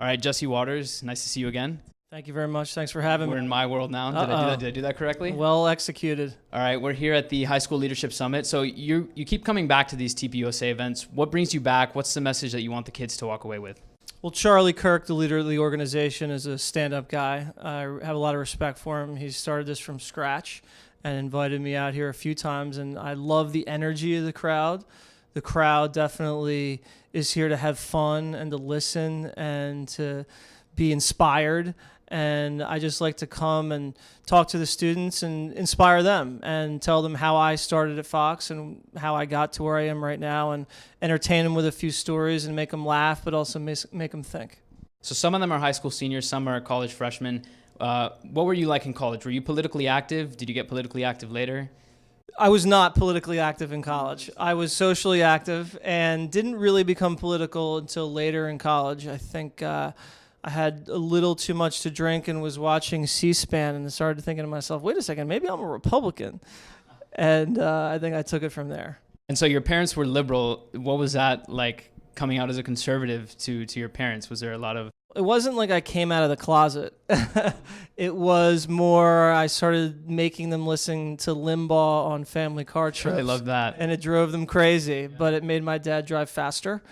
All right, Jesse Waters, nice to see you again. Thank you very much. Thanks for having me. We're in my world now. Did I do that correctly? Well executed. All right, we're here at the High School Leadership Summit. So you keep coming back to these TPUSA events. What brings you back? What's the message that you want the kids to walk away with? Well, Charlie Kirk, the leader of the organization, is a stand-up guy. I have a lot of respect for him. He started this from scratch and invited me out here a few times, and I love the energy of the crowd. The crowd definitely is here to have fun and to listen and to be inspired. And I just like to come and talk to the students and inspire them and tell them how I started at Fox and how I got to where I am right now, and entertain them with a few stories and make them laugh, but also make them think. So some of them are high school seniors, some are college freshmen. What were you like in college? Were you politically active? Did you get politically active later? I was not politically active in college. I was socially active and didn't really become political until later in college. I think I had a little too much to drink and was watching C-SPAN and started thinking to myself, wait a second, maybe I'm a Republican. And I think I took it from there. And so your parents were liberal. What was that like coming out as a conservative to your parents? Was there a lot of... It wasn't like I came out of the closet. It was more I started making them listen to Limbaugh on family car trips. I love that. And it drove them crazy, but it made my dad drive faster.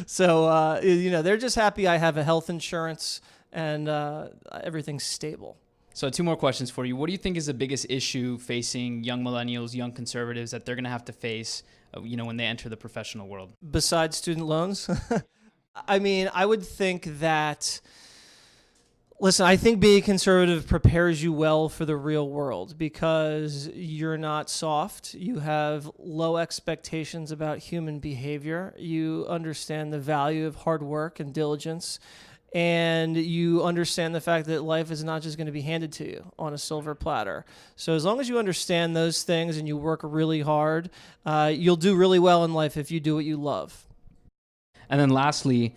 So, they're just happy I have a health insurance and everything's stable. So 2 more questions for you. What do you think is the biggest issue facing young millennials, young conservatives that they're going to have to face, when they enter the professional world? Besides student loans? I mean, I would think that, listen, I think being conservative prepares you well for the real world because you're not soft. You have low expectations about human behavior. You understand the value of hard work and diligence. And you understand the fact that life is not just going to be handed to you on a silver platter. So as long as you understand those things and you work really hard, you'll do really well in life if you do what you love. And then lastly,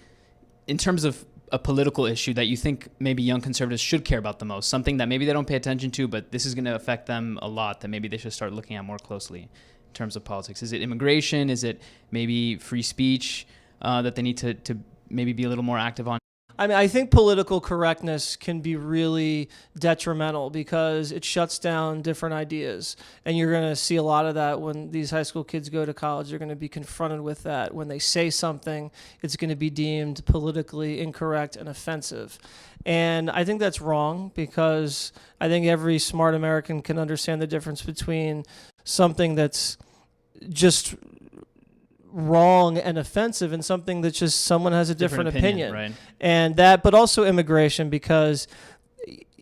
in terms of a political issue that you think maybe young conservatives should care about the most, something that maybe they don't pay attention to, but this is going to affect them a lot, that maybe they should start looking at more closely in terms of politics. Is it immigration? Is it maybe free speech that they need to maybe be a little more active on? I mean, I think political correctness can be really detrimental because it shuts down different ideas. And you're going to see a lot of that when these high school kids go to college. They're going to be confronted with that. When they say something, it's going to be deemed politically incorrect and offensive. And I think that's wrong because I think every smart American can understand the difference between something that's just wrong and offensive and something that just someone has a different opinion. Right. And that, but also immigration, because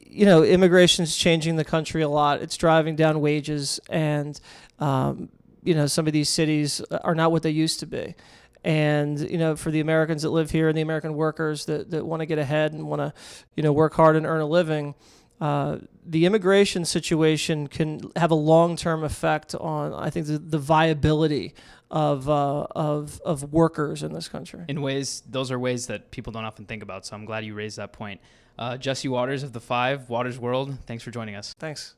immigration's changing the country a lot. It's driving down wages, and some of these cities are not what they used to be. And for the Americans that live here and the American workers that want to get ahead and want to work hard and earn a living, the immigration situation can have a long-term effect on, I think, the viability of workers in this country. Those are ways that people don't often think about. So I'm glad you raised that point. Jesse Waters of the 5, Waters World, thanks for joining us. Thanks.